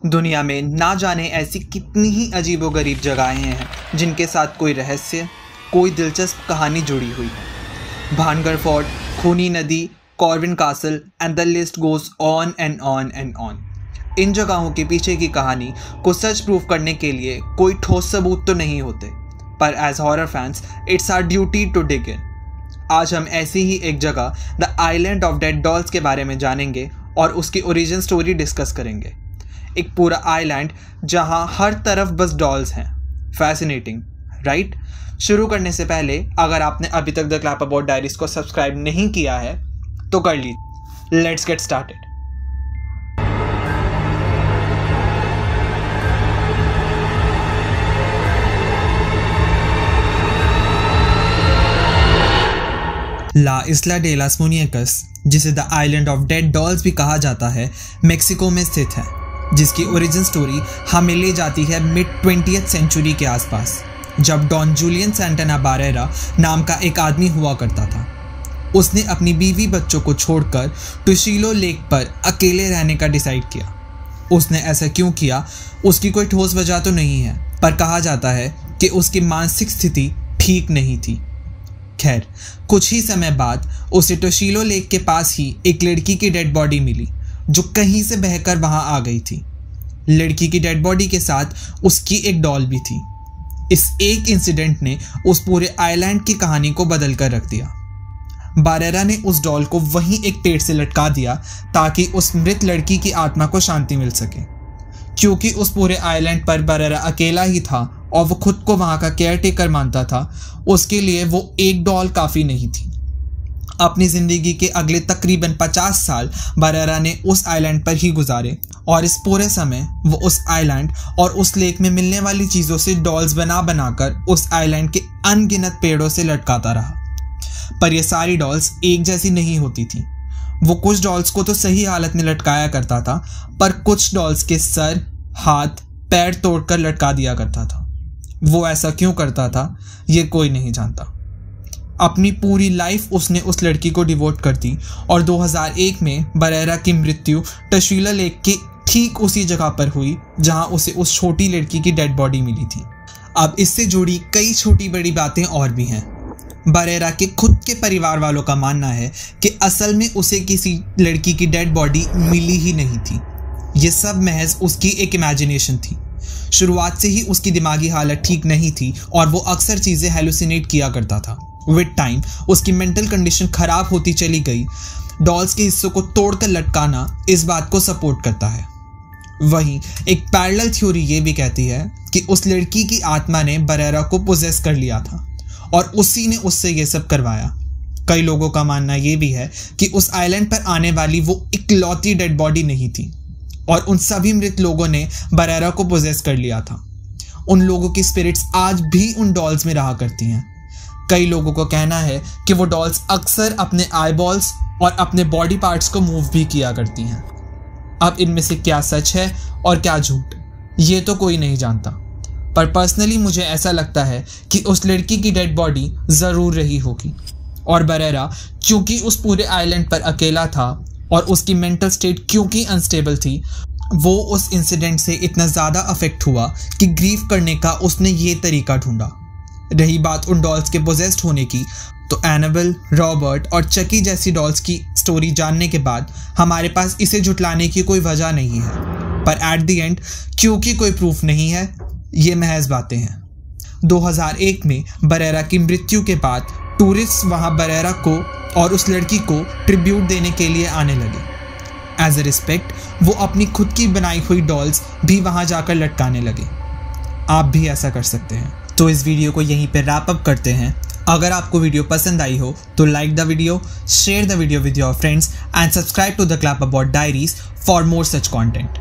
दुनिया में ना जाने ऐसी कितनी ही अजीबोगरीब जगहें हैं जिनके साथ कोई रहस्य, कोई दिलचस्प कहानी जुड़ी हुई है। भानगढ़ फोर्ट, खूनी नदी, Corvin Castle and the list goes on and on and on. इन जगहों के पीछे की कहानी को सच प्रूव करने के लिए कोई ठोस सबूत तो नहीं होते, पर as horror fans it's our duty to dig in. आज हम ऐसी ही एक जगह the island of dead dolls के बारे में जानेंगे और उसकी ओरिजिन स्टोरी डिस्कस करेंगे। एक पूरा आइलैंड जहां हर तरफ बस डॉल्स हैं। Fascinating, right? शुरू करने से पहले अगर आपने अभी तक द क्लैपरबॉट डायरीज को सब्सक्राइब नहीं किया है तो कर लीजिए। Let's get started. La Isla de las Munecas, जिसे the island of dead dolls भी कहा जाता है, मेक्सिको में स्थित है, जिसकी ओरिजिन स्टोरी हमें ले जाती है मिड 20th सेंचुरी के आसपास, जब डॉन जूलियन सैंटाना बारेरा नाम का एक आदमी हुआ करता था। उसने अपनी बीवी बच्चों को छोड़कर टुशिलो लेक पर अकेले रहने का डिसाइड किया। उसने ऐसा क्यों किया, उसकी कोई ठोस वजह तो नहीं है, पर कहा जाता है कि उसकी मानसिक स्थिति ठीक नहीं थी। खैर, कुछ ही समय बाद उसे टोशिलो लेक के पास ही एक लड़की की डेड बॉडी मिली, जो कहीं से बहकर वहां आ गई थी। लड़की की डेड बॉडी के साथ उसकी एक डॉल भी थी। इस एक इंसिडेंट ने उस पूरे आइलैंड की कहानी को बदल कर रख दिया। बारेरा ने उस डॉल को वहीं एक पेड़ से लटका दिया ताकि उस मृत लड़की की आत्मा को शांति मिल सके। क्योंकि उस पूरे आइलैंड पर बारेरा अकेला ही था और वो खुद को वहां का केयरटेकर मानता था, उसके लिए वो एक डॉल काफ़ी नहीं थी। अपनी ज़िंदगी के अगले तकरीबन 50 साल बारेरा ने उस आइलैंड पर ही गुजारे और इस पूरे समय वो उस आइलैंड और उस लेक में मिलने वाली चीज़ों से डॉल्स बना बनाकर उस आइलैंड के अनगिनत पेड़ों से लटकाता रहा। पर ये सारी डॉल्स एक जैसी नहीं होती थी। वो कुछ डॉल्स को तो सही हालत में लटकाया करता था, पर कुछ डॉल्स के सर, हाथ, पैर तोड़कर लटका दिया करता था। वो ऐसा क्यों करता था ये कोई नहीं जानता। अपनी पूरी लाइफ उसने उस लड़की को डिवोट कर दी और 2001 में बारेरा की मृत्यु टोशिलो लेक के ठीक उसी जगह पर हुई जहां उसे उस छोटी लड़की की डेड बॉडी मिली थी। अब इससे जुड़ी कई छोटी बड़ी बातें और भी हैं। बारेरा के खुद के परिवार वालों का मानना है कि असल में उसे किसी लड़की की डेड बॉडी मिली ही नहीं थी। ये सब महज उसकी एक इमेजिनेशन थी। शुरुआत से ही उसकी दिमागी हालत ठीक नहीं थी और वो अक्सर चीज़ें हेलुसिनेट किया करता था। विद टाइम उसकी मेंटल कंडीशन खराब होती चली गई। डॉल्स के हिस्सों को तोड़कर लटकाना इस बात को सपोर्ट करता है। वहीं एक पैरेलल थ्योरी ये भी कहती है कि उस लड़की की आत्मा ने बारेरा को पोजेस कर लिया था और उसी ने उससे ये सब करवाया। कई लोगों का मानना ये भी है कि उस आइलैंड पर आने वाली वो इकलौती डेड बॉडी नहीं थी और उन सभी मृत लोगों ने बारेरा को पोजेस कर लिया था। उन लोगों की स्पिरिट्स आज भी उन डॉल्स में रहा करती हैं। कई लोगों को कहना है कि वो डॉल्स अक्सर अपने आईबॉल्स और अपने बॉडी पार्ट्स को मूव भी किया करती हैं। अब इनमें से क्या सच है और क्या झूठ, ये तो कोई नहीं जानता, पर पर्सनली मुझे ऐसा लगता है कि उस लड़की की डेड बॉडी ज़रूर रही होगी और बारेरा क्योंकि उस पूरे आइलैंड पर अकेला था और उसकी मेंटल स्टेट क्योंकि अनस्टेबल थी, वो उस इंसिडेंट से इतना ज़्यादा अफेक्ट हुआ कि ग्रीव करने का उसने ये तरीका ढूंढा। रही बात उन डॉल्स के पोजेस्ड होने की, तो एनाबेल, रॉबर्ट और चकी जैसी डॉल्स की स्टोरी जानने के बाद हमारे पास इसे झुटलाने की कोई वजह नहीं है, पर एट द एंड क्योंकि कोई प्रूफ नहीं है, ये महज बातें हैं। 2001 में बारेरा की मृत्यु के बाद टूरिस्ट वहाँ बारेरा को और उस लड़की को ट्रिब्यूट देने के लिए आने लगे। एज ए रिस्पेक्ट वो अपनी खुद की बनाई हुई डॉल्स भी वहाँ जाकर लटकाने लगे। आप भी ऐसा कर सकते हैं। तो इस वीडियो को यहीं पे रैप अप करते हैं। अगर आपको वीडियो पसंद आई हो तो like the video, share the video with your friends and subscribe to the Clapperbot Diaries for more such content.